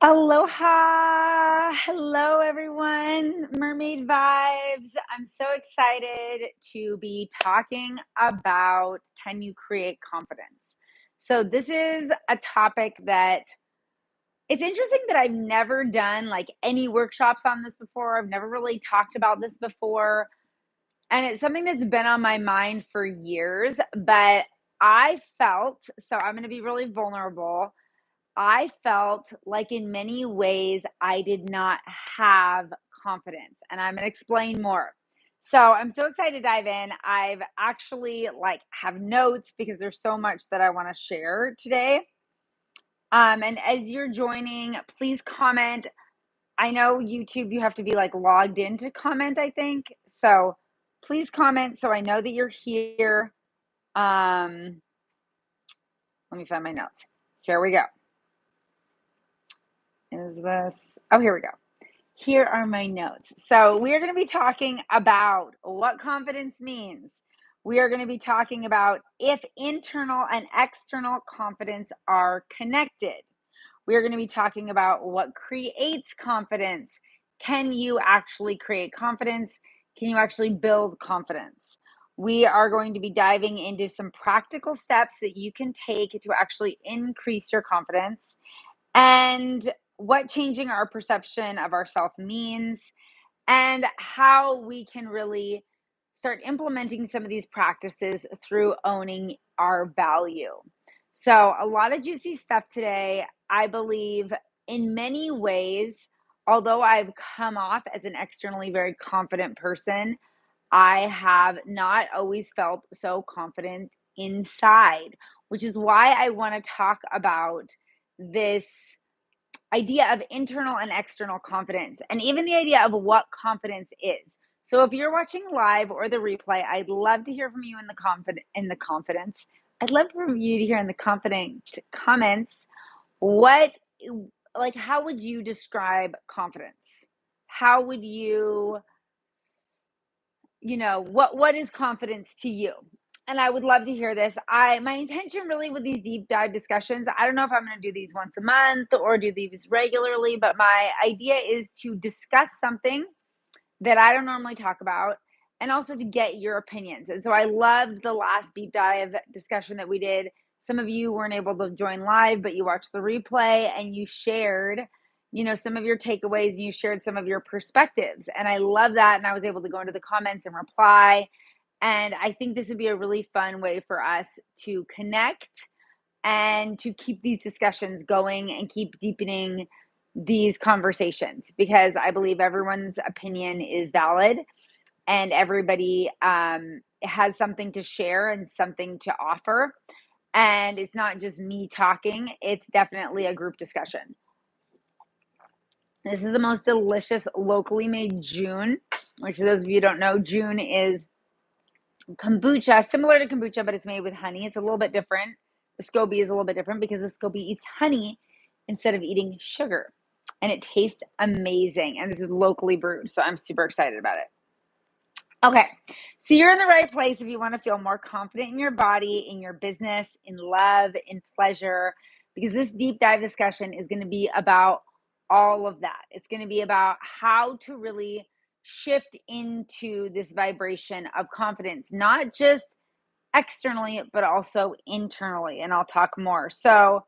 Aloha! Hello, everyone. Mermaid Vibes. I'm so excited to be talking about can you create confidence? So, this is a topic that it's interesting that I've never done like any workshops on this before. I've never really talked about this before. And it's something that's been on my mind for years, but I felt so I'm going to be really vulnerable. I felt like in many ways I did not have confidence, and I'm going to explain more. So, I'm so excited to dive in. I've actually have notes because there's so much that I want to share today. And as you're joining, please comment. I know YouTube you have to be logged in to comment, I think. So, please comment so I know that you're here. Um Let me find my notes. Here we go. Is this? Oh, here we go. Here are my notes. So, we are going to be talking about what confidence means. We are going to be talking about if internal and external confidence are connected. We are going to be talking about what creates confidence. Can you actually create confidence? Can you actually build confidence? We are going to be diving into some practical steps that you can take to actually increase your confidence and what changing our perception of ourselves means, and how we can really start implementing some of these practices through owning our value. So, a lot of juicy stuff today. I believe in many ways, although I've come off as an externally very confident person, I have not always felt so confident inside, which is why I want to talk about this idea of internal and external confidence, and even the idea of what confidence is. So if you're watching live or the replay, I'd love to hear from you in the confidence. I'd love for you to hear in the confident comments what how would you describe confidence? How would what is confidence to you? And I would love to hear this. My intention really with these deep dive discussions, I don't know if I'm going to do these once a month or do these regularly, but my idea is to discuss something that I don't normally talk about and also to get your opinions. And so I loved the last deep dive discussion that we did. Some of you weren't able to join live, but you watched the replay and you shared, some of your takeaways and you shared some of your perspectives. And I love that. And I was able to go into the comments and reply. And I think this would be a really fun way for us to connect and to keep these discussions going and keep deepening these conversations, because I believe everyone's opinion is valid and everybody has something to share and something to offer. And it's not just me talking, it's definitely a group discussion. This is the most delicious locally made June, which for those of you who don't know, June is kombucha, similar to kombucha, but it's made with honey. It's a little bit different. The SCOBY is a little bit different because the SCOBY eats honey instead of eating sugar. And it tastes amazing. And this is locally brewed, so I'm super excited about it. Okay, so you're in the right place if you want to feel more confident in your body, in your business, in love, in pleasure, because this deep dive discussion is going to be about all of that. It's going to be about how to really shift into this vibration of confidence, not just externally, but also internally. And I'll talk more. So,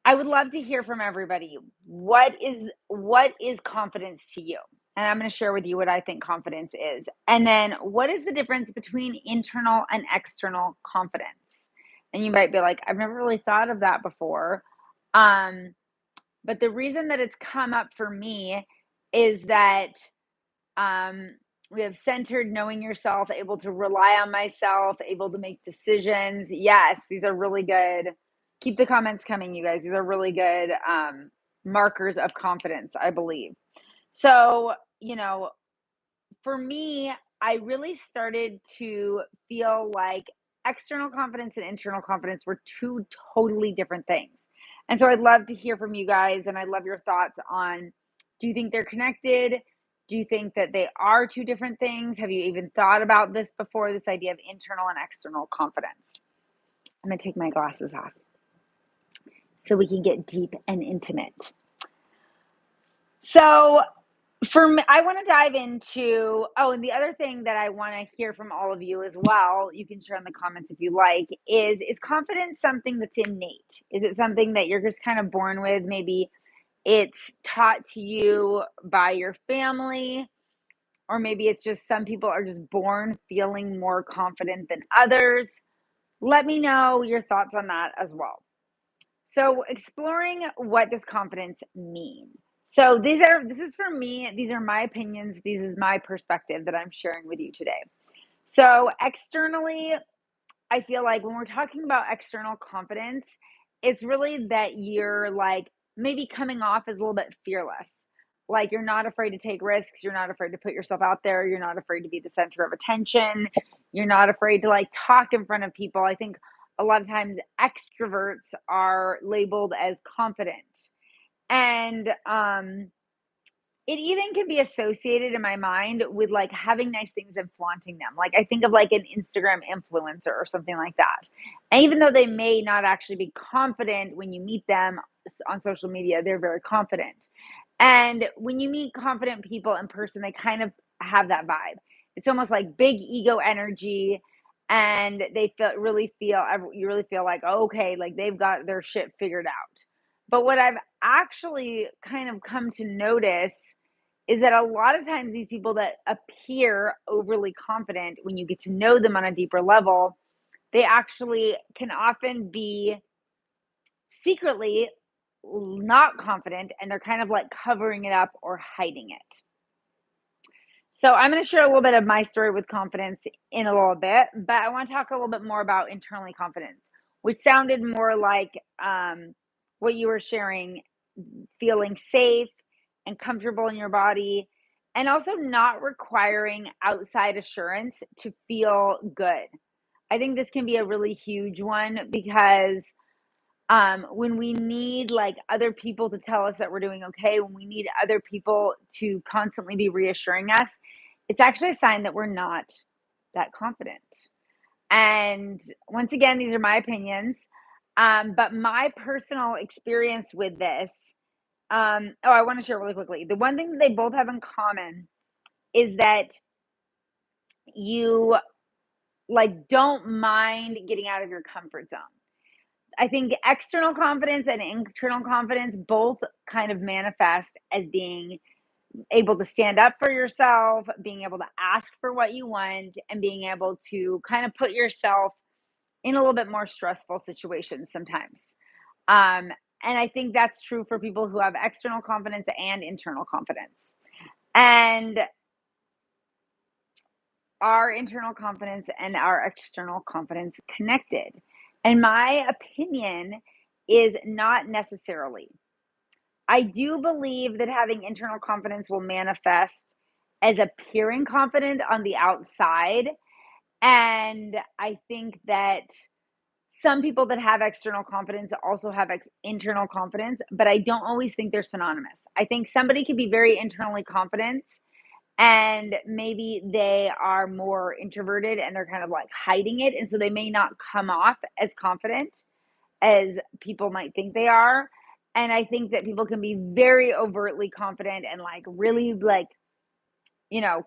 I would love to hear from everybody. What is confidence to you? And I'm going to share with you what I think confidence is. And then what is the difference between internal and external confidence? And you might be like, I've never really thought of that before. But the reason that it's come up for me is that we have centered knowing yourself, able to rely on myself, able to make decisions. Yes, these are really good. Keep the comments coming, you guys. These are really good markers of confidence, I believe. So, for me, I really started to feel like external confidence and internal confidence were two totally different things. And so I'd love to hear from you guys, and I love your thoughts on, do you think they're connected? Do you think that they are two different things? Have you even thought about this before, this idea of internal and external confidence? I'm going to take my glasses off. so we can get deep and intimate. So for me, I want to dive into, oh, and the other thing that I want to hear from all of you as well, you can share in the comments if you like, is confidence something that's innate? Is it something that you're just kind of born with? Maybe it's taught to you by your family, or maybe it's just some people are just born feeling more confident than others. Let me know your thoughts on that as well. So, exploring what does confidence mean? So, this is for me, these are my opinions, this is my perspective that I'm sharing with you today. So, externally, I feel like when we're talking about external confidence, it's really that you're like maybe coming off as a little bit fearless. Like you're not afraid to take risks, you're not afraid to put yourself out there, you're not afraid to be the center of attention, you're not afraid to like talk in front of people. I think a lot of times extroverts are labeled as confident. And it even can be associated in my mind with like having nice things and flaunting them. Like I think of like an Instagram influencer or something like that. And even though they may not actually be confident when you meet them on social media, they're very confident. And when you meet confident people in person, they kind of have that vibe. It's almost like big ego energy, and they you really feel like, oh, okay, like they've got their shit figured out. But what I've actually kind of come to notice is that a lot of times these people that appear overly confident, when you get to know them on a deeper level, they actually can often be secretly not confident, and they're kind of like covering it up or hiding it. So I'm going to share a little bit of my story with confidence in a little bit, but I want to talk a little bit more about internally confidence, which sounded more like what you were sharing, feeling safe and comfortable in your body, and also not requiring outside assurance to feel good. I think this can be a really huge one because when we need like other people to tell us that we're doing okay, when we need other people to constantly be reassuring us, it's actually a sign that we're not that confident. And once again, these are my opinions. But my personal experience with this, oh, I want to share really quickly. The one thing that they both have in common is that you like don't mind getting out of your comfort zone. I think external confidence and internal confidence both kind of manifest as being able to stand up for yourself, being able to ask for what you want, and being able to kind of put yourself in a little bit more stressful situations sometimes. Um, and I think that's true for people who have external confidence and internal confidence. And our internal confidence and our external confidence connected? And my opinion is not necessarily. I do believe that having internal confidence will manifest as appearing confident on the outside. And I think that some people that have external confidence also have internal confidence, but I don't always think they're synonymous. I think somebody can be very internally confident and maybe they are more introverted and they're kind of like hiding it. And so they may not come off as confident as people might think they are. And I think that people can be very overtly confident and like really like,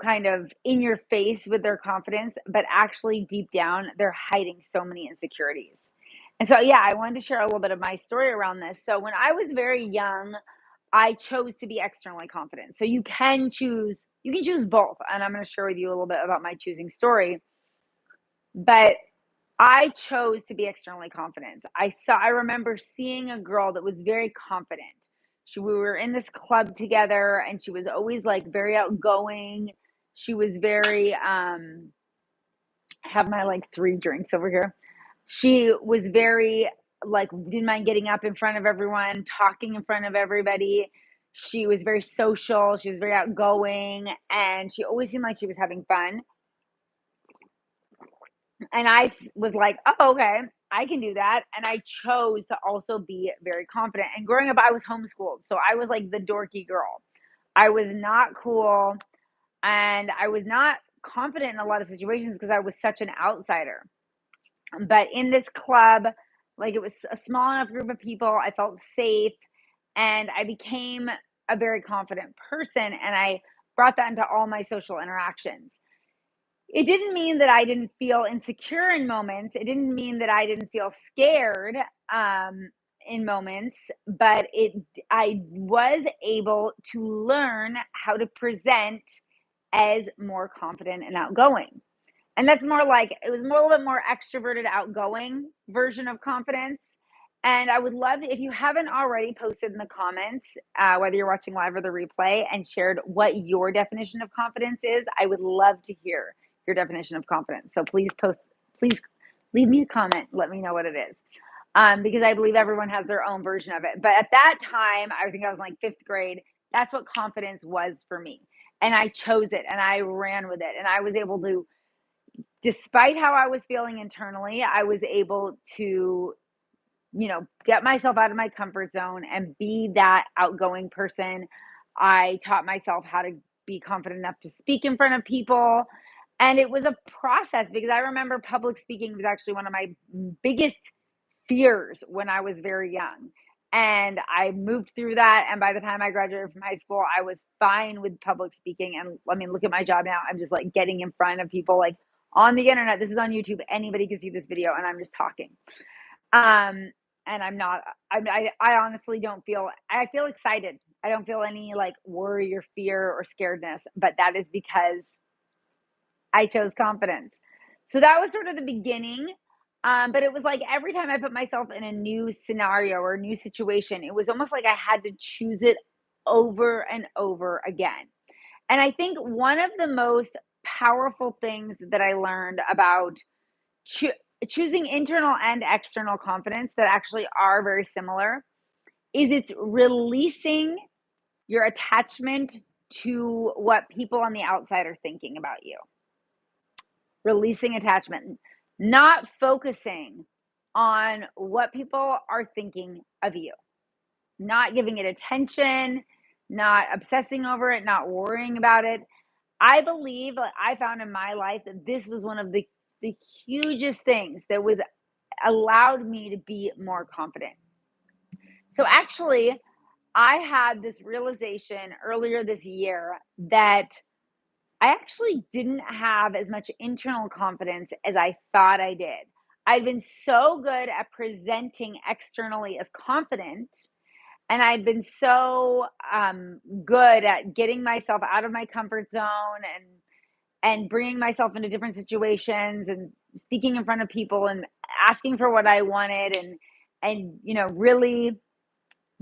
kind of in your face with their confidence, but actually deep down, they're hiding so many insecurities. And so, yeah, I wanted to share a little bit of my story around this. So, when I was very young, I chose to be externally confident. So you can choose both. And I'm going to share with you a little bit about my choosing story. But I chose to be externally confident. I remember seeing a girl that was very confident. We were in this club together and she was always like very outgoing. She was very have my like 3 drinks over here. She was very like didn't mind getting up in front of everyone, talking in front of everybody. She was very social, she was very outgoing, and she always seemed like she was having fun. And was like, "Oh, okay, I can do that." And I chose to also be very confident. And growing up, I was homeschooled, so I was like the dorky girl. I was not cool, and I was not confident in a lot of situations because I was such an outsider. But in this club, Like, it was a small enough group of people. I felt safe, and I became a very confident person, and I brought that into all my social interactions. It didn't mean that I didn't feel insecure in moments. It didn't mean that I didn't feel scared um, in moments, but I was able to learn how to present as more confident and outgoing. And that's more like it was more a little bit more extroverted, outgoing version of confidence. And I would love if you haven't already posted in the comments, whether you're watching live or the replay, and shared what your definition of confidence is. I would love to hear your definition of confidence. So please leave me a comment. Let me know what it is. Because I believe everyone has their own version of it. But at that time, I think I was like fifth grade. That's what confidence was for me. And I chose it and I ran with it. And I was able to, despite how I was feeling internally, I was able to, get myself out of my comfort zone and be that outgoing person. I taught myself how to be confident enough to speak in front of people. And it was a process because I remember public speaking was actually one of my biggest fears when I was very young. And I moved through that. And by the time I graduated from high school, I was fine with public speaking. And I mean, look at my job now. I'm just like getting in front of people, like on the internet. This is on YouTube. Anybody can see this video, and I'm just talking. Um, and I'm not, I honestly don't feel, I feel excited. I don't feel any like worry or fear or scaredness, but that is because I chose confidence. So that was sort of the beginning. But it was like every time I put myself in a new scenario or a new situation, it was almost like I had to choose it over and over again. And I think one of the most powerful things that I learned about choo- choosing internal and external confidence that actually are very similar is it's releasing your attachment to what people on the outside are thinking about you. Releasing attachment, not focusing on what people are thinking of you, not giving it attention, not obsessing over it, not worrying about it. I believe, like, I found in my life that this was one of the hugest things that was allowed me to be more confident. So actually, I had this realization earlier this year that I actually didn't have as much internal confidence as I thought I did. I'd been so good at presenting externally as confident, and I'd been so good at getting myself out of my comfort zone and bringing myself into different situations and speaking in front of people and asking for what I wanted and really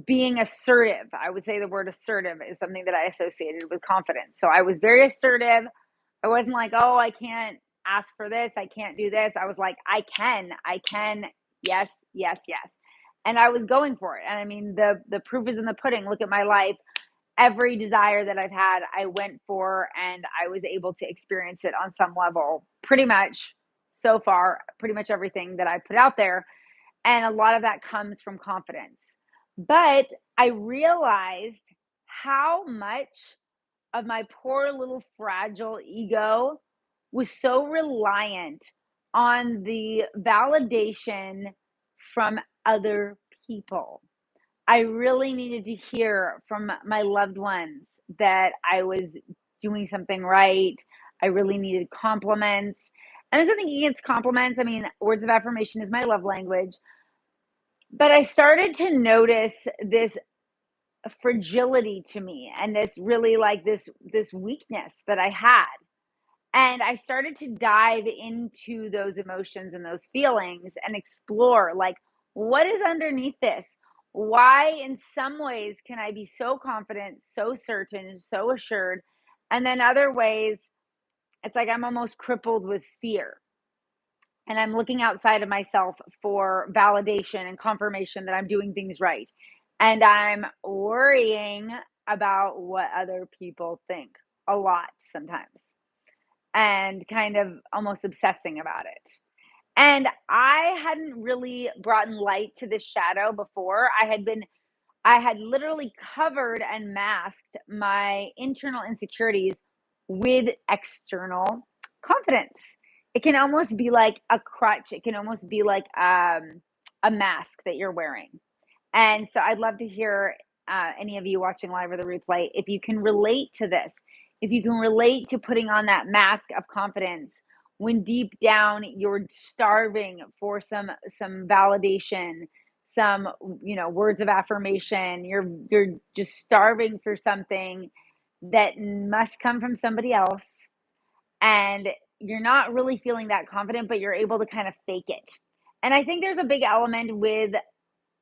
being assertive. I would say the word assertive is something that I associated with confidence. So I was very assertive. I wasn't like, "Oh, I can't ask for this. I can't do this." I was like, I can. Yes, yes, yes." And I was going for it. And I mean, the proof is in the pudding. Look at my life. Every desire that I've had, I went for, and I was able to experience it on some level. Pretty much so far, pretty much everything that I put out there, and a lot of that comes from confidence. But I realized how much of my poor little fragile ego was so reliant on the validation from other people. I really needed to hear from my loved ones that I was doing something right. I really needed compliments. And there's nothing against compliments. I mean, words of affirmation is my love language. But I started to notice this fragility to me and this really like this weakness that I had. And I started to dive into those emotions and those feelings and explore like what is underneath this? Why in some ways can I be so confident, so certain, so assured, and then other ways it's like I'm almost crippled with fear and I'm looking outside of myself for validation and confirmation that I'm doing things right. And I'm worrying about what other people think a lot sometimes and kind of almost obsessing about it. And I hadn't really brought in light to this shadow before. I had literally covered and masked my internal insecurities with external confidence. It can almost be like a crutch. It can almost be like a mask that you're wearing. And so I'd love to hear any of you watching live or the replay, if you can relate to this, if you can relate to putting on that mask of confidence when deep down you're starving for some validation, some words of affirmation. You're just starving for something that must come from somebody else, and you're not really feeling that confident, but you're able to kind of fake it. And I think there's a big element with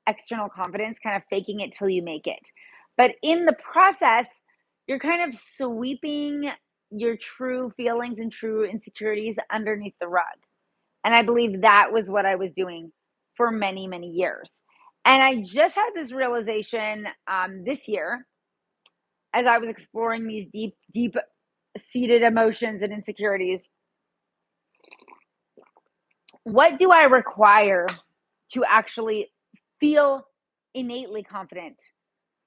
external confidence, kind of faking it till you make it. But in the process, you're kind of sweeping your true feelings and true insecurities underneath the rug. And I believe that was what I was doing for many, many years. And I just had this realization this year as I was exploring these deep, deep seated emotions and insecurities. What do I require to actually feel innately confident?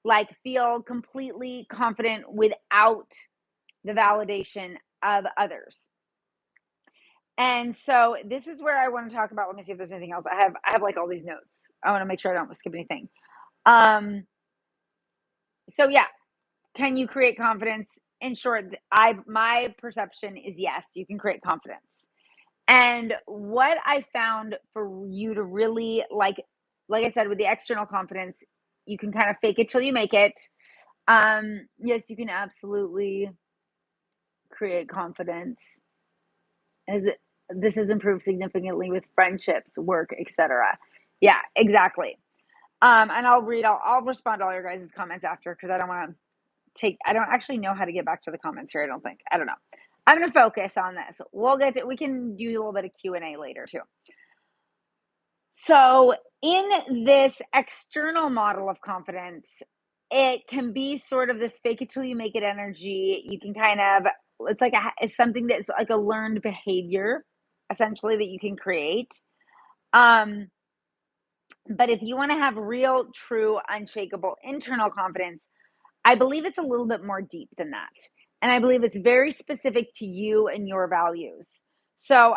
Like, feel completely confident without the validation of others. And so this is where I want to talk about. Let me see if there's anything else. I have like all these notes. I want to make sure I don't skip anything. So yeah, can you create confidence? In short, my perception is yes, you can create confidence. And what I found for you to really like I said, with the external confidence, you can kind of fake it till you make it. Yes, you can absolutely create confidence. As this has improved significantly with friendships, work, etc. Yeah, exactly. And I'll respond to all your guys' comments after, because I don't want to I don't actually know how to get back to the comments here. I don't know. I'm going to focus on this. We can do a little bit of Q&A later too. So in this external model of confidence, it can be sort of this fake it till you make it energy. You can kind of, it's something that's like a learned behavior, essentially, that you can create. But if you want to have real, true, unshakable internal confidence, I believe it's a little bit more deep than that. And I believe it's very specific to you and your values. So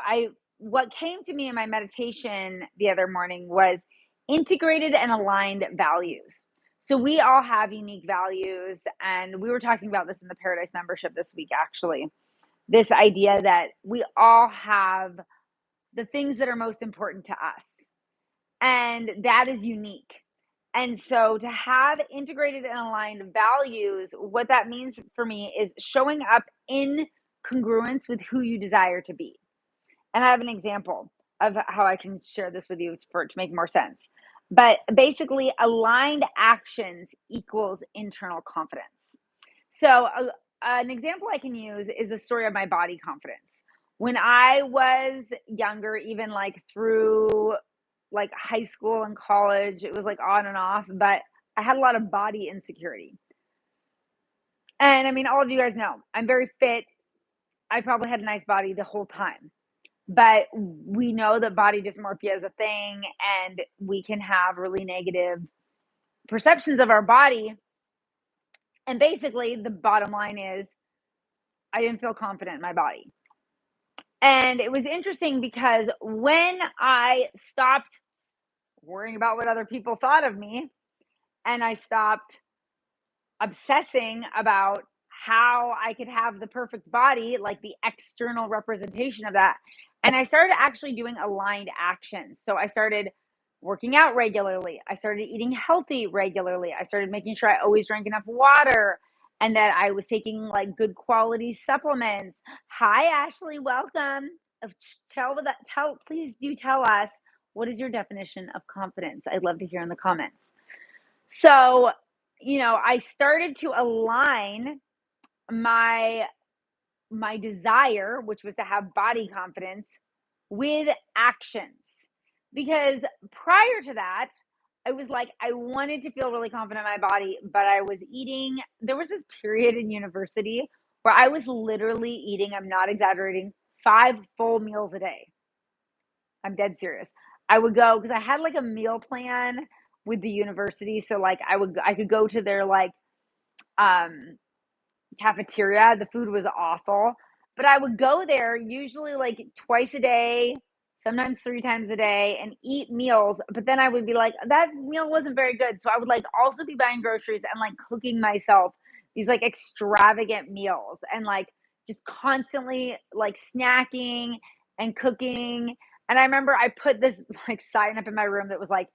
what came to me in my meditation the other morning was integrated and aligned values. So we all have unique values, and we were talking about this in the Paradise membership this week, actually. This idea that we all have the things that are most important to us, and that is unique. And so to have integrated and aligned values, what that means for me is showing up in congruence with who you desire to be. And I have an example of how I can share this with you for it to make more sense. But basically, aligned actions equals internal confidence. So an example I can use is the story of my body confidence. When I was younger, even like through like high school and college, it was like on and off, but I had a lot of body insecurity. And I mean, all of you guys know I'm very fit. I probably had a nice body the whole time. But we know that body dysmorphia is a thing, and we can have really negative perceptions of our body. And basically, the bottom line is I didn't feel confident in my body. And it was interesting because when I stopped worrying about what other people thought of me, and I stopped obsessing about how I could have the perfect body, like the external representation of that. And I started actually doing aligned actions. So I started working out regularly. I started eating healthy regularly. I started making sure I always drank enough water, and that I was taking like good quality supplements. Hi, Ashley, welcome. Please do tell us, what is your definition of confidence? I'd love to hear in the comments. So, I started to align my desire, which was to have body confidence, with actions. Because prior to that, I was like, I wanted to feel really confident in my body, but I was eating. There was this period in university where I was literally eating, I'm not exaggerating, 5 full meals a day. I'm dead serious. I would go because I had like a meal plan with the university. So like I could go to their like cafeteria. The food was awful, but I would go there usually like twice a day, sometimes 3 times a day and eat meals, but then I would be like, "That meal wasn't very good." So I would, like, also be buying groceries and, like, cooking myself these, like, extravagant meals and, like, just constantly, like, snacking and cooking, and I remember I put this, like, sign up in my room that was like,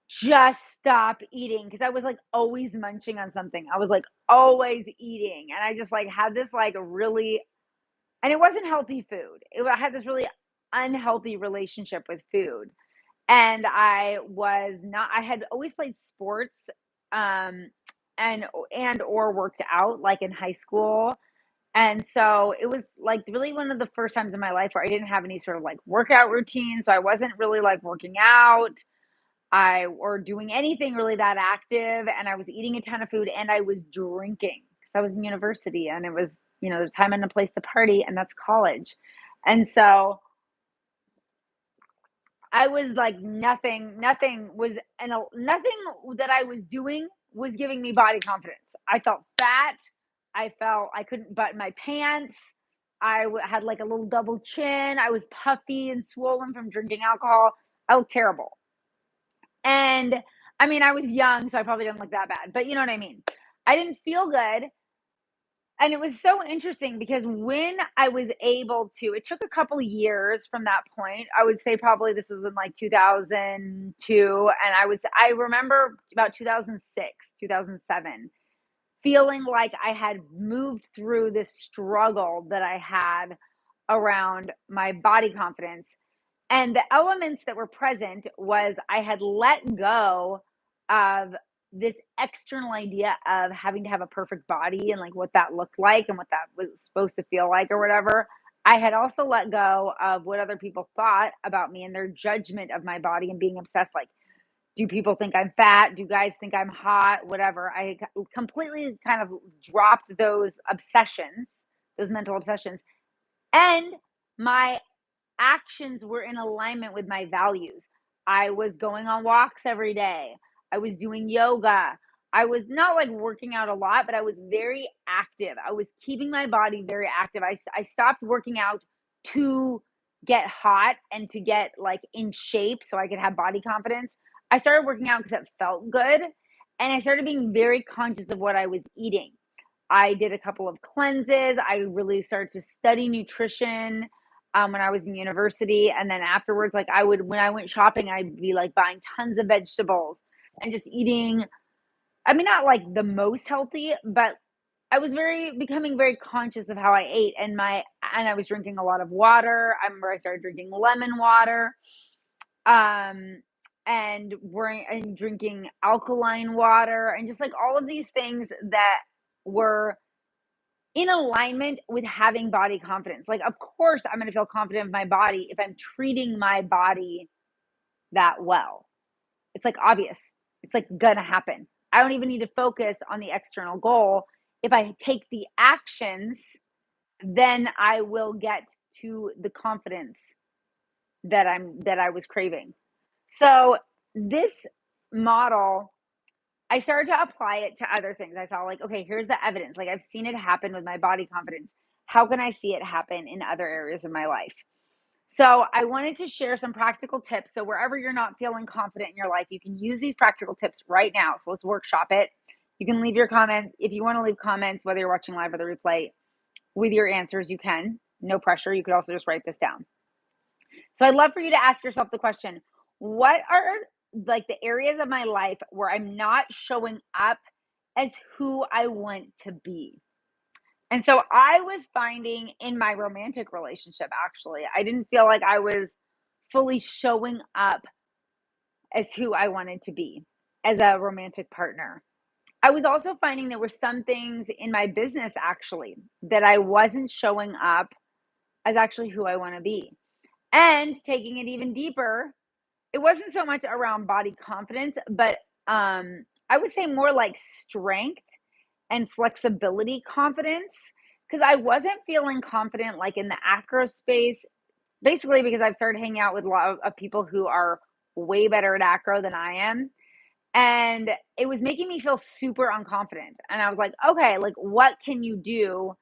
"Just stop eating," because I was, like, always munching on something. I was, like, always eating, and I just, like, had this, like, really and it wasn't healthy food. I had this really unhealthy relationship with food. And I had always played sports, um, and or worked out like in high school. And so it was like really one of the first times in my life where I didn't have any sort of like workout routine. So I wasn't really like working out. Or doing anything really that active, and I was eating a ton of food and I was drinking because I was in university and it was, there's a time and a place to party, and that's college. And so I was like nothing was nothing that I was doing was giving me body confidence. I felt fat. I felt I couldn't button my pants. Had like a little double chin. I was puffy and swollen from drinking alcohol. I looked terrible. And I mean, I was young, so I probably didn't look that bad, but you know what I mean? I didn't feel good. And it was so interesting because when I was able to, it took a couple years from that point. I would say probably this was in like 2002. And I remember about 2006, 2007, feeling like I had moved through this struggle that I had around my body confidence, and the elements that were present was I had let go of this external idea of having to have a perfect body and like what that looked like and what that was supposed to feel like or whatever. I had also let go of what other people thought about me and their judgment of my body and being obsessed. Like, do people think I'm fat? Do guys think I'm hot? Whatever. Completely kind of dropped those obsessions, those mental obsessions. And my actions were in alignment with my values. I was going on walks every day. I was doing yoga. I was not like working out a lot, but I was very active. I was keeping my body very active. I stopped working out to get hot and to get like in shape so I could have body confidence. I started working out because it felt good. And I started being very conscious of what I was eating. I did a couple of cleanses. I really started to study nutrition when I was in university. And then afterwards, like when I went shopping, I'd be like buying tons of vegetables and just eating. I mean, not like the most healthy, but I was becoming very conscious of how I ate and I was drinking a lot of water. I remember I started drinking lemon water, um, and drinking alkaline water and just like all of these things that were in alignment with having body confidence. Like, of course, I'm going to feel confident in my body if I'm treating my body that well. It's like obvious. It's like going to happen. I don't even need to focus on the external goal. If I take the actions, then I will get to the confidence that I was craving. So, this model I started to apply it to other things. I saw like, okay, here's the evidence. Like I've seen it happen with my body confidence. How can I see it happen in other areas of my life? So I wanted to share some practical tips. So wherever you're not feeling confident in your life, you can use these practical tips right now. So let's workshop it. You can leave your comments. If you want to leave comments, whether you're watching live or the replay, with your answers, you can. No pressure. You could also just write this down. So I'd love for you to ask yourself the question, what are like the areas of my life where I'm not showing up as who I want to be? And so I was finding in my romantic relationship, actually, I didn't feel like I was fully showing up as who I wanted to be as a romantic partner. I was also finding there were some things in my business actually that I wasn't showing up as actually who I want to be. And taking it even deeper, it wasn't so much around body confidence, but I would say more like strength and flexibility confidence because I wasn't feeling confident like in the acro space, basically because I've started hanging out with a lot of people who are way better at acro than I am. And it was making me feel super unconfident. And I was like, okay, like what can you do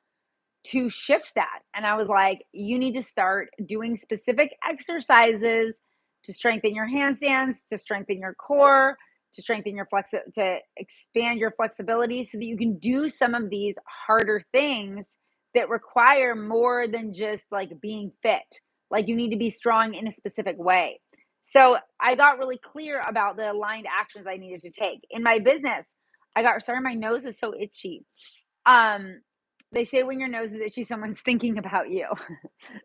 to shift that. And I was like, you need to start doing specific exercises to strengthen your handstands, to strengthen your core, to strengthen your to expand your flexibility so that you can do some of these harder things that require more than just like being fit. Like you need to be strong in a specific way. So I got really clear about the aligned actions I needed to take. In my business, I got sorry, my nose is so itchy. Um, they say when your nose is itchy, someone's thinking about you.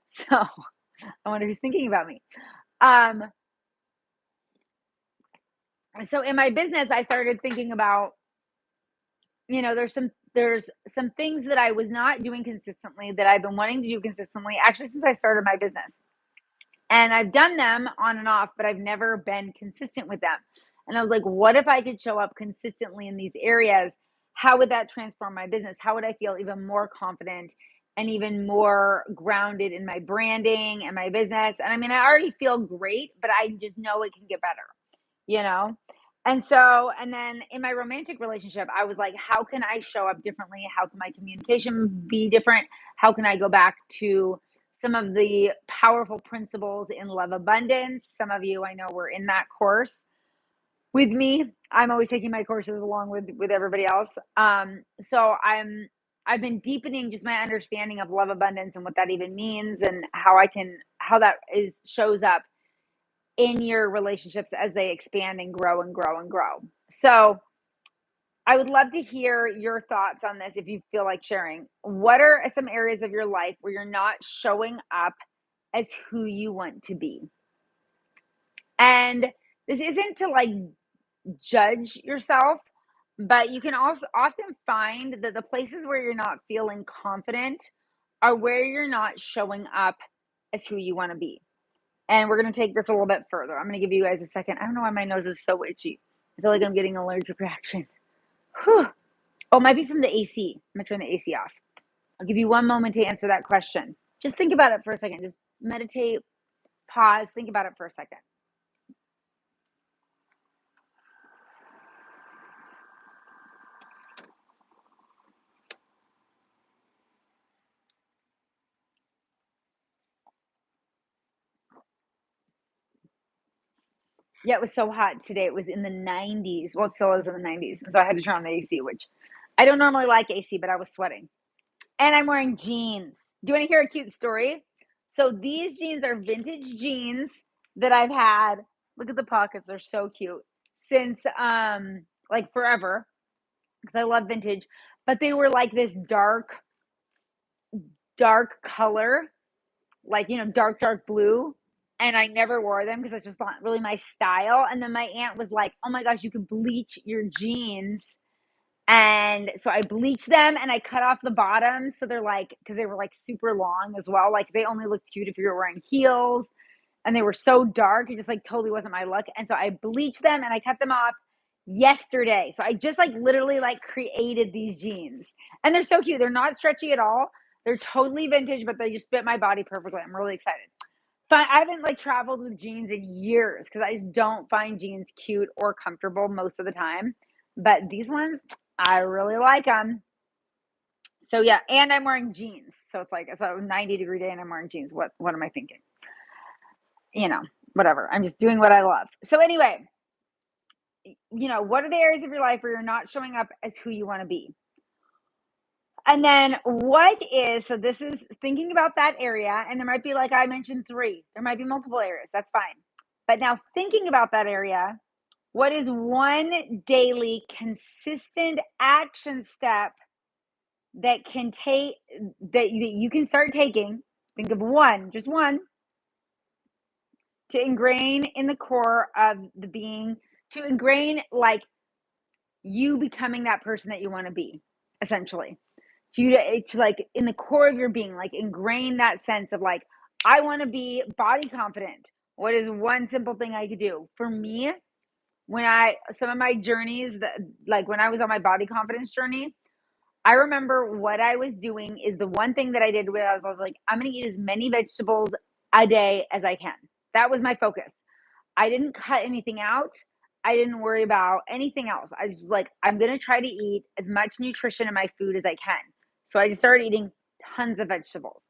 So I wonder who's thinking about me. Um, so in my business, I started thinking about, there's some things that I was not doing consistently that I've been wanting to do consistently actually since I started my business. And I've done them on and off, but I've never been consistent with them. And I was like, what if I could show up consistently in these areas? How would that transform my business? How would I feel even more confident and even more grounded in my branding and my business? And I mean, I already feel great, but I just know it can get better, you know? And so, and then in my romantic relationship, I was like, how can I show up differently? How can my communication be different? How can I go back to some of the powerful principles in love abundance? Some of you I know were in that course with me. I'm always taking my courses along with everybody else. So I've been deepening just my understanding of love abundance and what that even means and how that is shows up in your relationships as they expand and grow and grow and grow. So I would love to hear your thoughts on this if you feel like sharing. What are some areas of your life where you're not showing up as who you want to be? And this isn't to like judge yourself, but you can also often find that the places where you're not feeling confident are where you're not showing up as who you want to be. And we're going to take this a little bit further. I'm going to give you guys a second. I don't know why my nose is so itchy. I feel like I'm getting an allergic reaction. Whew. Oh, it might be from the AC. I'm going to turn the AC off. I'll give you one moment to answer that question. Just think about it for a second. Just meditate, pause, think about it for a second. Yeah, it was so hot today. It was in the 90s. Well, it still is in the 90s. And so I had to turn on the AC, which I don't normally like AC, but I was sweating. And I'm wearing jeans. Do you want to hear a cute story? So these jeans are vintage jeans that I've had. Look at the pockets, they're so cute. Since like forever, because I love vintage. But they were like this dark color, like dark blue. And I never wore them because it's just not really my style. And then my aunt was like, "Oh my gosh, you could bleach your jeans." And so I bleached them and I cut off the bottoms. So they're like, because they were like super long as well. Like they only looked cute if you were wearing heels and they were so dark. It just like totally wasn't my look. And so I bleached them and I cut them off yesterday. So I just like literally like created these jeans and they're so cute. They're not stretchy at all. They're totally vintage, but they just fit my body perfectly. I'm really excited. But I haven't like traveled with jeans in years because I just don't find jeans cute or comfortable most of the time. But these ones, I really like them. So yeah, and I'm wearing jeans. So it's a 90-degree day and I'm wearing jeans. What am I thinking? You know, whatever. I'm just doing what I love. So anyway, what are the areas of your life where you're not showing up as who you want to be? And then so this is thinking about that area, and there might be, like I mentioned, three. There might be multiple areas. That's fine. But now thinking about that area, what is one daily consistent action step that can take that you can start taking? Think of one, just one, to ingrain in the core of the being, to ingrain like you becoming that person that you want to be, essentially. To like in the core of your being, like ingrain that sense of like, I want to be body confident. What is one simple thing I could do? For me, some of my journeys, like when I was on my body confidence journey, I remember what I was doing is the one thing that I did was I was like, I'm going to eat as many vegetables a day as I can. That was my focus. I didn't cut anything out. I didn't worry about anything else. I was like, I'm going to try to eat as much nutrition in my food as I can. So I just started eating tons of vegetables.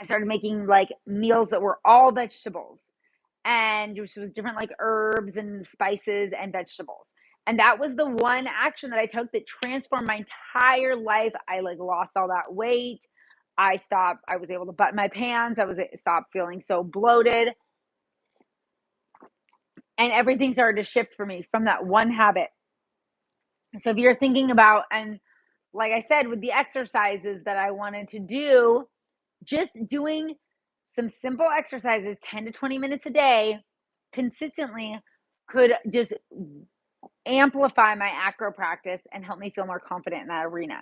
I started making like meals that were all vegetables and just with different like herbs and spices and vegetables. And that was the one action that I took that transformed my entire life. I like lost all that weight. I was able to button my pants. Stopped feeling so bloated. And everything started to shift for me from that one habit. So if you're thinking about, and like I said, with the exercises that I wanted to do, just doing some simple exercises, 10 to 20 minutes a day, consistently could just amplify my acro practice and help me feel more confident in that arena.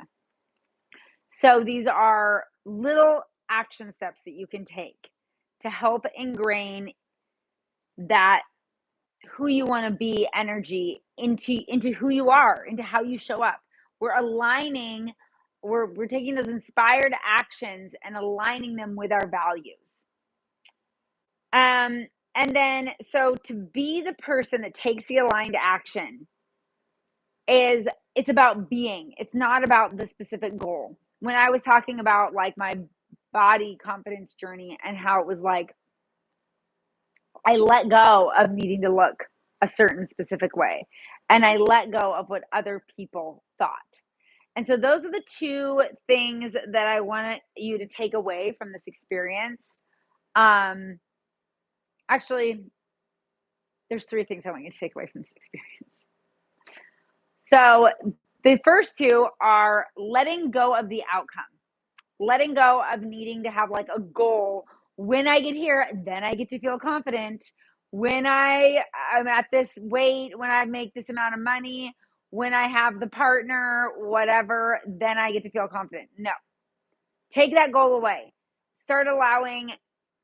So these are little action steps that you can take to help ingrain that who you want to be energy into who you are, into how you show up. We're aligning, we're taking those inspired actions and aligning them with our values. And then so to be the person that takes the aligned action it's about being. It's not about the specific goal. When I was talking about like my body confidence journey and how it was like I let go of needing to look a certain specific way and I let go of what other people thought. And so those are the two things that I want you to take away from this experience. Actually, there's three things I want you to take away from this experience. So the first two are letting go of the outcome, letting go of needing to have like a goal. When I get here, then I get to feel confident. When I'm at this weight, when I make this amount of money, when I have the partner, whatever, then I get to feel confident. No, take that goal away. Start allowing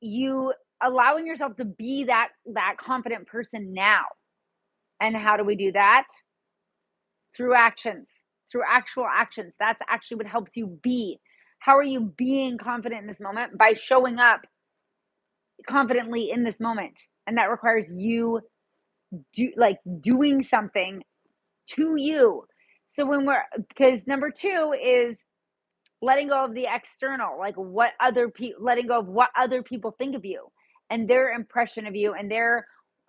yourself to be that confident person now. And how do we do that? Through actions, through actual actions. That's actually what helps you be. How are you being confident in this moment? By showing up confidently in this moment. And that requires you doing something to you. So because number two is letting go of the external, like letting go of what other people think of you and their impression of you and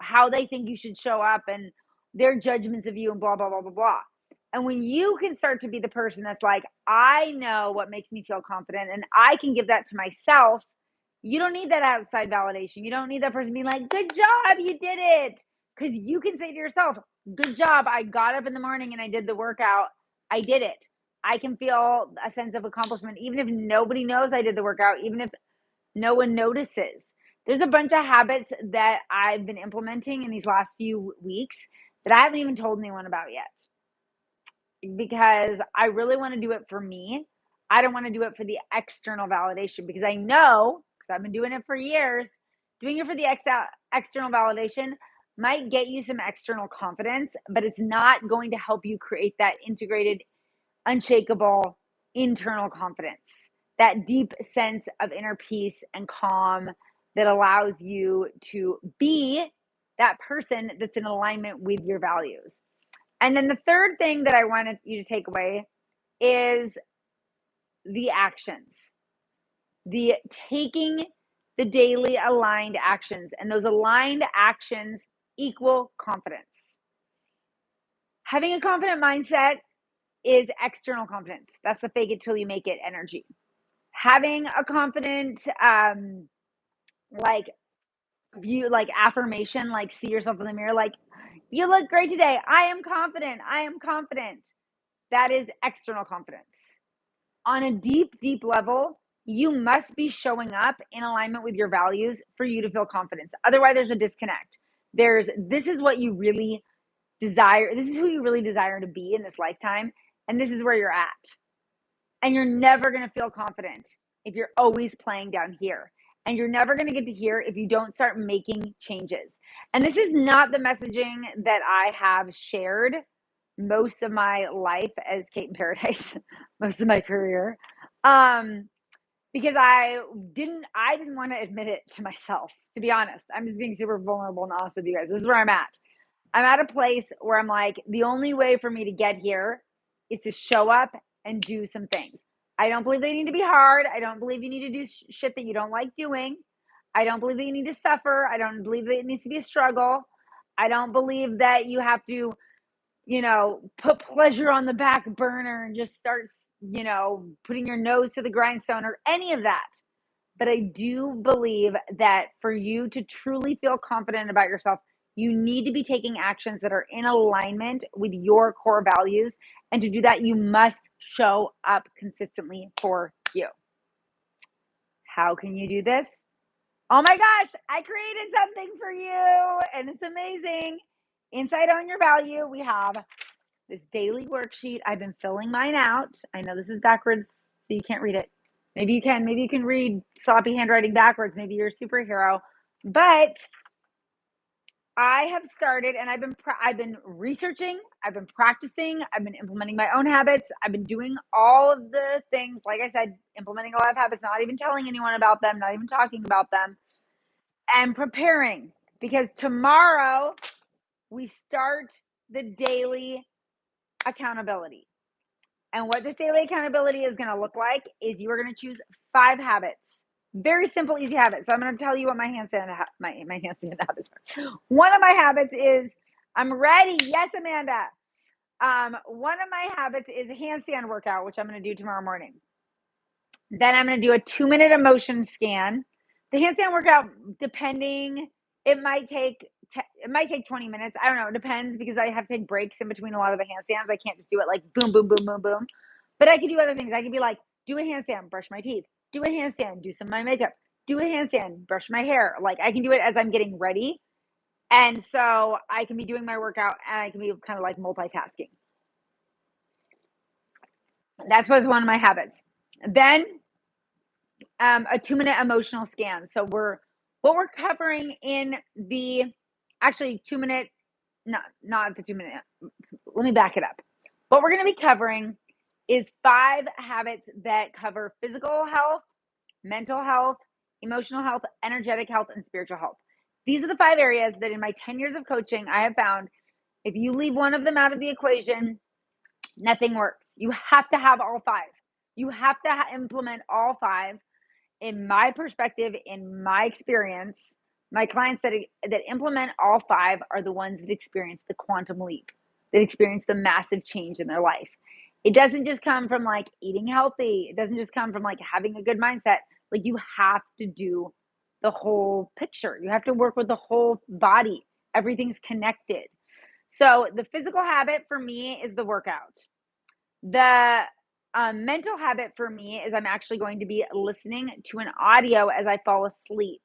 how they think you should show up and their judgments of you and blah, blah, blah, blah, blah. And when you can start to be the person that's like, I know what makes me feel confident and I can give that to myself, you don't need that outside validation. You don't need that person being like, good job, you did it. Because you can say to yourself, good job, I got up in the morning and I did the workout. I did it. I can feel a sense of accomplishment, even if nobody knows I did the workout, even if no one notices. There's a bunch of habits that I've been implementing in these last few weeks that I haven't even told anyone about yet because I really want to do it for me. I don't want to do it for the external validation because I know, because I've been doing it for years, doing it for the external validation might get you some external confidence, but it's not going to help you create that integrated, unshakable internal confidence, that deep sense of inner peace and calm that allows you to be that person that's in alignment with your values. And then the third thing that I wanted you to take away is the actions, the taking the daily aligned actions, and those aligned actions equal confidence. Having a confident mindset is external confidence. That's the fake it till you make it energy. Having a confident, view, like affirmation, like see yourself in the mirror, like you look great today. I am confident. I am confident. That is external confidence. On a deep, deep level, you must be showing up in alignment with your values for you to feel confidence. Otherwise, there's a disconnect. This is what you really desire. This is who you really desire to be in this lifetime. And this is where you're at. And you're never going to feel confident if you're always playing down here. And you're never going to get to here if you don't start making changes. And this is not the messaging that I have shared most of my life as Kate in Paradise, most of my career. Because I didn't want to admit it to myself, to be honest. I'm just being super vulnerable and honest with you guys. This is where I'm at. I'm at a place where I'm like, the only way for me to get here is to show up and do some things. I don't believe they need to be hard. I don't believe you need to do shit that you don't like doing. I don't believe that you need to suffer. I don't believe that it needs to be a struggle. I don't believe that you have to, put pleasure on the back burner and just start, putting your nose to the grindstone or any of that. But I do believe that for you to truly feel confident about yourself, you need to be taking actions that are in alignment with your core values. And to do that, you must show up consistently for you. How can you do this? Oh my gosh, I created something for you and it's amazing. Inside Own Your Value, we have this daily worksheet. I've been filling mine out. I know this is backwards, so you can't read it. Maybe you can. Maybe you can read sloppy handwriting backwards. Maybe you're a superhero. But I have started, and I've been researching. I've been practicing. I've been implementing my own habits. I've been doing all of the things. Like I said, implementing a lot of habits, not even telling anyone about them, not even talking about them, and preparing because tomorrow we start the daily accountability. And what this daily accountability is going to look like is you are going to choose 5 habits. Very simple, easy habits. So I'm going to tell you what my handstand habits are. One of my habits is I'm ready. Yes, Amanda. One of my habits is a handstand workout, which I'm going to do tomorrow morning. Then I'm going to do a 2-minute emotion scan. The handstand workout, depending, it might take 20 minutes. I don't know. It depends because I have to take breaks in between a lot of the handstands. I can't just do it like boom, boom, boom, boom, boom. But I could do other things. I could be like, do a handstand, brush my teeth, do a handstand, do some of my makeup, do a handstand, brush my hair. Like I can do it as I'm getting ready. And so I can be doing my workout and I can be kind of like multitasking. That's what's one of my habits. Then a 2-minute emotional scan. So what we're covering in the actually 2-minute, not the 2-minute. Let me back it up. What we're going to be covering is 5 habits that cover physical health, mental health, emotional health, energetic health, and spiritual health. These are the 5 areas that in my 10 years of coaching, I have found if you leave one of them out of the equation, nothing works. You have to have all 5. You have to implement all 5. In my perspective, in my experience, my clients that implement all 5 are the ones that experience the quantum leap, that experience the massive change in their life. It doesn't just come from like eating healthy. It doesn't just come from like having a good mindset. Like you have to do the whole picture. You have to work with the whole body. Everything's connected. So the physical habit for me is the workout. The mental habit for me is I'm actually going to be listening to an audio as I fall asleep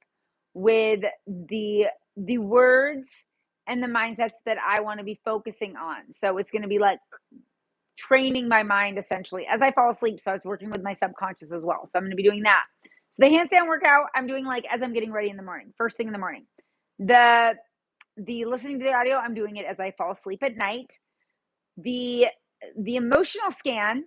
with the words and the mindsets that I want to be focusing on. So it's going to be like training my mind essentially as I fall asleep. So I was working with my subconscious as well. So I'm going to be doing that. So the handstand workout I'm doing like as I'm getting ready in the morning, first thing in the morning. The listening to the audio, I'm doing it as I fall asleep at night. The emotional scan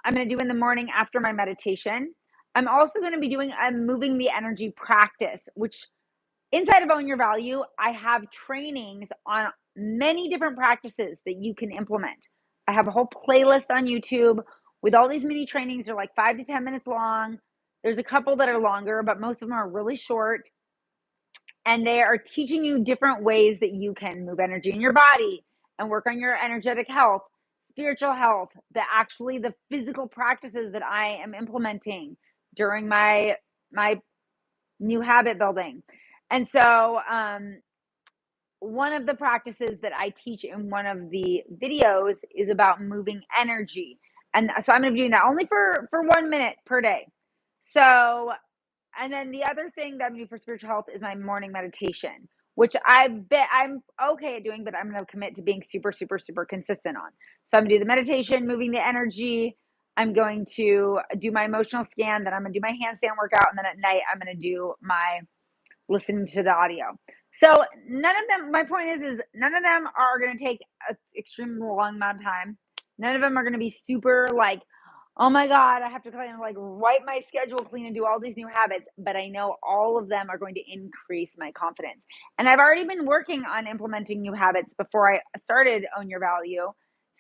I'm going to do in the morning after my meditation. I'm also going to be doing a moving the energy practice, which inside of Own Your Value, I have trainings on many different practices that you can implement. I have a whole playlist on YouTube with all these mini trainings. They're like 5 to 10 minutes long. There's a couple that are longer, but most of them are really short. And they are teaching you different ways that you can move energy in your body and work on your energetic health, spiritual health, the physical practices that I am implementing during my new habit building. And so one of the practices that I teach in one of the videos is about moving energy. And so I'm going to be doing that only for 1 minute per day. So, and then the other thing that I'm doing for spiritual health is my morning meditation, which I'm okay at doing, but I'm going to commit to being super, super, super consistent on. So I'm going to do the meditation, moving the energy. I'm going to do my emotional scan. Then I'm going to do my handstand workout. And then at night, I'm going to do my listening to the audio. So none of them, my point is none of them are going to take an extremely long amount of time. None of them are going to be super like, oh my God, I have to kind of like write my schedule clean and do all these new habits. But I know all of them are going to increase my confidence. And I've already been working on implementing new habits before I started Own Your Value.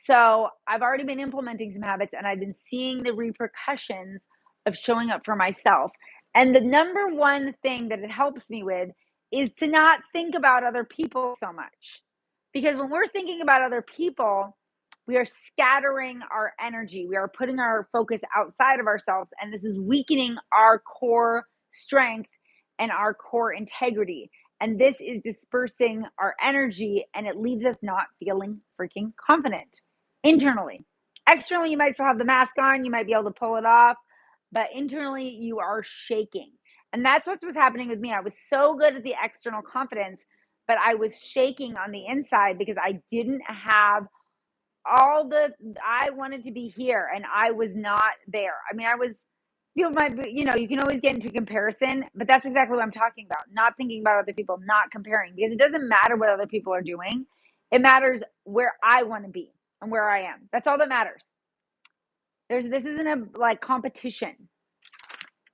So I've already been implementing some habits and I've been seeing the repercussions of showing up for myself. And the number one thing that it helps me with is to not think about other people so much. Because when we're thinking about other people, we are scattering our energy. We are putting our focus outside of ourselves. And this is weakening our core strength and our core integrity. And this is dispersing our energy and it leaves us not feeling freaking confident internally. Externally, you might still have the mask on, you might be able to pull it off, but internally, you are shaking. And that's what was happening with me. I was so good at the external confidence, but I was shaking on the inside because I didn't have all the, I wanted to be here and I was not there. I mean, I was, you can always get into comparison, but that's exactly what I'm talking about. Not thinking about other people, not comparing, because it doesn't matter what other people are doing. It matters where I want to be and where I am. That's all that matters. This isn't a like competition,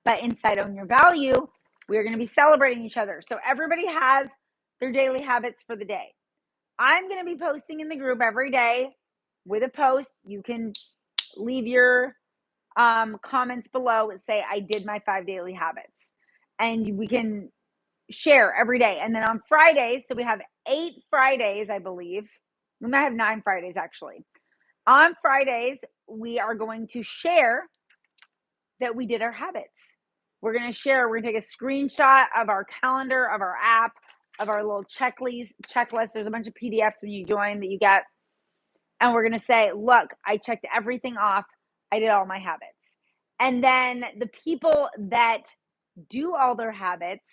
but inside Own Your Value, we're going to be celebrating each other. So everybody has their daily habits for the day. I'm going to be posting in the group every day with a post. You can leave your comments below and say, I did my 5 daily habits. And we can share every day. And then on Fridays, so we have 8 Fridays, I believe. We might have 9 Fridays actually. On Fridays, we are going to share that we did our habits. We're going to share, we're going to take a screenshot of our calendar, of our app, of our little checklist. There's a bunch of PDFs when you join that you get. And we're going to say, look, I checked everything off. I did all my habits. And then the people that do all their habits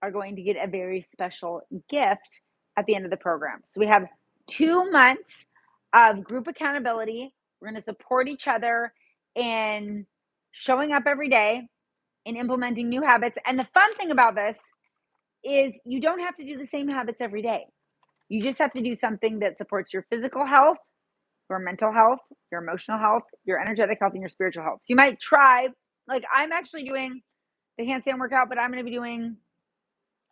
are going to get a very special gift at the end of the program. So we have 2 months of group accountability. We're going to support each other in showing up every day and implementing new habits. And the fun thing about this is you don't have to do the same habits every day. You just have to do something that supports your physical health, your mental health, your emotional health, your energetic health, and your spiritual health. So you might try, like I'm actually doing the handstand workout, but I'm going to be doing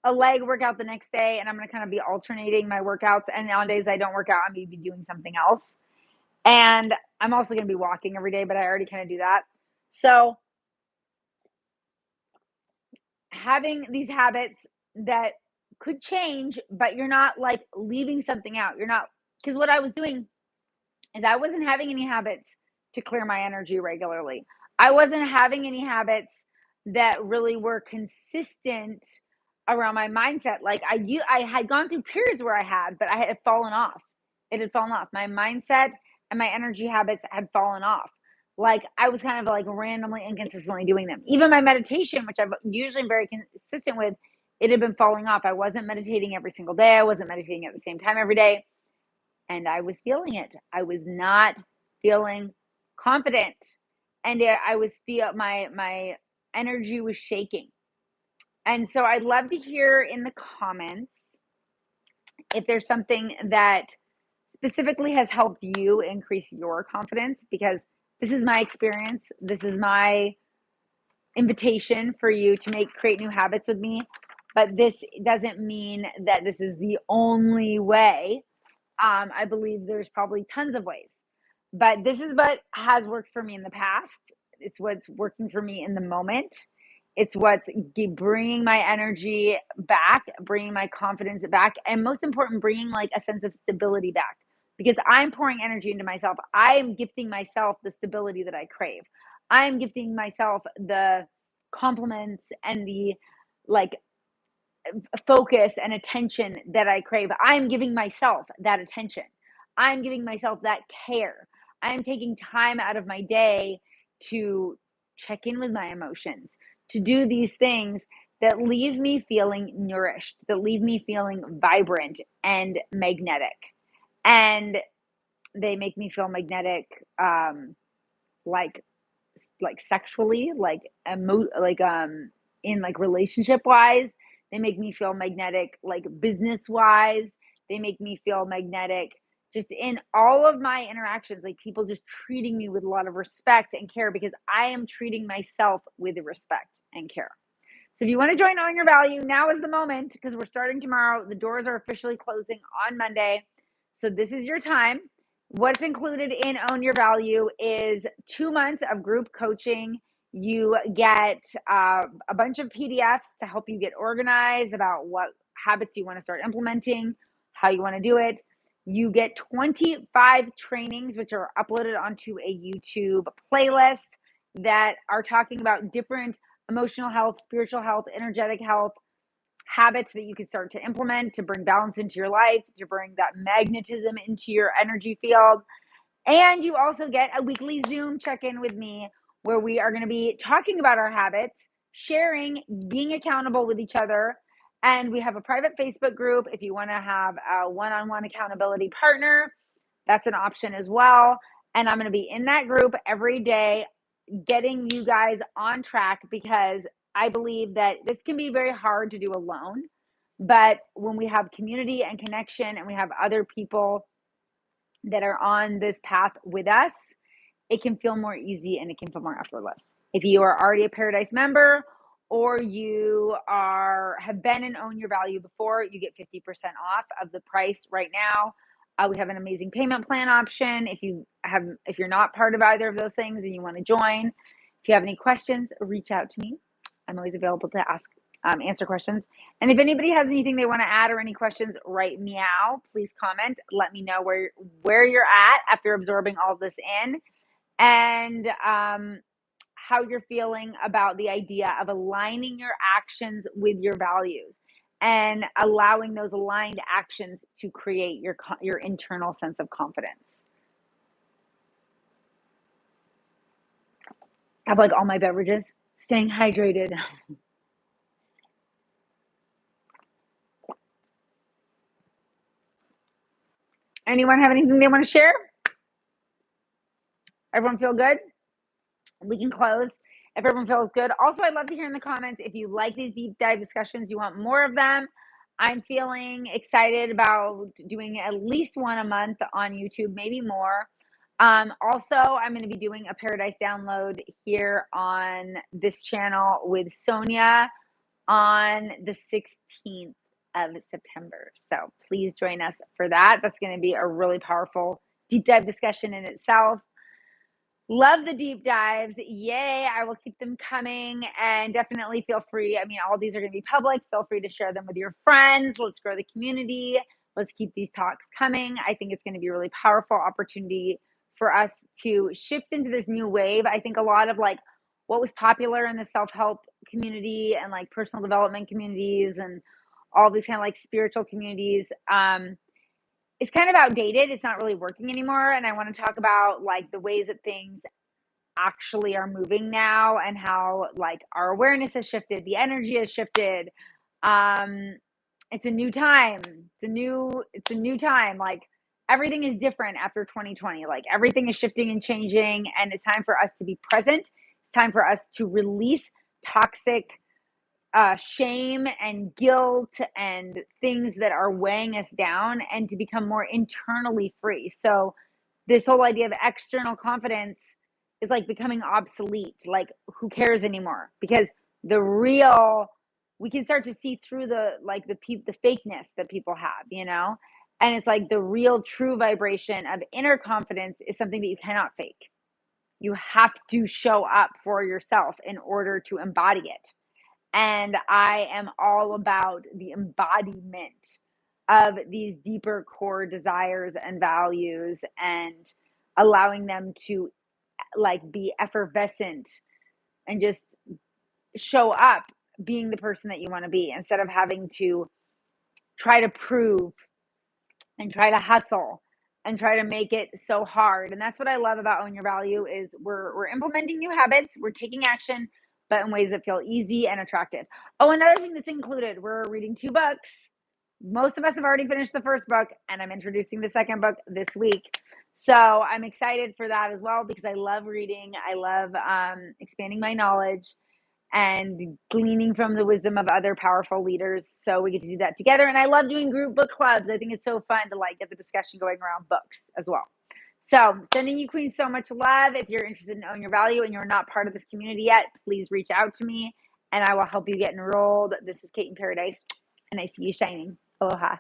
a leg workout the next day, and I'm going to kind of be alternating my workouts. And on days I don't work out, I'm going to be doing something else. And I'm also going to be walking every day, but I already kind of do that. So having these habits that could change, but you're not like leaving something out. You're not, because what I was doing is I wasn't having any habits to clear my energy regularly. I wasn't having any habits that really were consistent around my mindset. Like I had gone through periods where I had, but I had fallen off. It had fallen off. My mindset and my energy habits had fallen off. Like I was kind of like randomly inconsistently doing them. Even my meditation, which I'm usually very consistent with, it had been falling off. I wasn't meditating every single day. I wasn't meditating at the same time every day. And I was feeling it. I was not feeling confident. And I was my energy was shaking. And so I'd love to hear in the comments if there's something that specifically has helped you increase your confidence, because this is my experience. This is my invitation for you to create new habits with me. But this doesn't mean that this is the only way. I believe there's probably tons of ways, but this is what has worked for me in the past. It's what's working for me in the moment. It's what's bringing my energy back, bringing my confidence back, and most important, bringing like a sense of stability back. Because I'm pouring energy into myself. I am gifting myself the stability that I crave. I am gifting myself the compliments and the like focus and attention that I crave. I'm giving myself that attention. I'm giving myself that care. I'm taking time out of my day to check in with my emotions, to do these things that leave me feeling nourished, that leave me feeling vibrant and magnetic. And they make me feel magnetic, like sexually, in like relationship wise. They make me feel magnetic, like business wise. They make me feel magnetic just in all of my interactions, like people just treating me with a lot of respect and care because I am treating myself with respect and care. So if you want to join Own Your Value, now is the moment, because we're starting tomorrow. The doors are officially closing on Monday. So this is your time. What's included in Own Your Value is 2 months of group coaching. You get a bunch of PDFs to help you get organized about what habits you want to start implementing, how you want to do it. You get 25 trainings, which are uploaded onto a YouTube playlist that are talking about different emotional health, spiritual health, energetic health habits that you can start to implement to bring balance into your life, to bring that magnetism into your energy field. And you also get a weekly Zoom check-in with me where we are going to be talking about our habits, sharing, being accountable with each other. And we have a private Facebook group if you want to have a one-on-one accountability partner. That's an option as well. And I'm going to be in that group every day, getting you guys on track because I believe that this can be very hard to do alone. But when we have community and connection and we have other people that are on this path with us, it can feel more easy and it can feel more effortless. If you are already a Paradise member or you have been and Own Your Value before, you get 50% off of the price right now. We have an amazing payment plan option. If you're not part of either of those things and you want to join, if you have any questions, reach out to me. I'm always available to answer questions. And if anybody has anything they want to add or any questions, write meow. Please comment. Let me know where you're at after absorbing all this in, and how you're feeling about the idea of aligning your actions with your values and allowing those aligned actions to create your internal sense of confidence. I have like all my beverages, staying hydrated. Anyone have anything they want to share? Everyone feel good? We can close if everyone feels good. Also, I'd love to hear in the comments if you like these deep dive discussions, you want more of them. I'm feeling excited about doing at least one a month on YouTube, maybe more. Also, I'm going to be doing a Paradise download here on this channel with Sonia on the 16th of September. So please join us for that. That's going to be a really powerful deep dive discussion in itself. Love the deep dives. Yay. I will keep them coming, and definitely feel free. I mean, all these are going to be public. Feel free to share them with your friends. Let's grow the community. Let's keep these talks coming. I think it's going to be a really powerful opportunity for us to shift into this new wave. I think a lot of like what was popular in the self-help community and like personal development communities and all these kind of like spiritual communities, it's kind of outdated. It's not really working anymore. And I want to talk about like the ways that things actually are moving now and how like our awareness has shifted, the energy has shifted. It's a new time. It's a new time. Like everything is different after 2020. Like everything is shifting and changing, and it's time for us to be present. It's time for us to release toxic shame and guilt and things that are weighing us down and to become more internally free. So, this whole idea of external confidence is like becoming obsolete. Like, who cares anymore? Because we can start to see through the fakeness that people have, you know? And it's like the real true vibration of inner confidence is something that you cannot fake. You have to show up for yourself in order to embody it. And I am all about the embodiment of these deeper core desires and values and allowing them to like be effervescent and just show up being the person that you want to be instead of having to try to prove and try to hustle and try to make it so hard. And that's what I love about Own Your Value is we're implementing new habits, we're taking action, but in ways that feel easy and attractive. Oh, another thing that's included, we're reading 2 books. Most of us have already finished the first book, and I'm introducing the second book this week. So I'm excited for that as well because I love reading. I love expanding my knowledge and gleaning from the wisdom of other powerful leaders. So we get to do that together. And I love doing group book clubs. I think it's so fun to like get the discussion going around books as well. So sending you queens so much love. If you're interested in Own Your Value and you're not part of this community yet, please reach out to me and I will help you get enrolled. This is Kate in Paradise, and I see you shining. Aloha.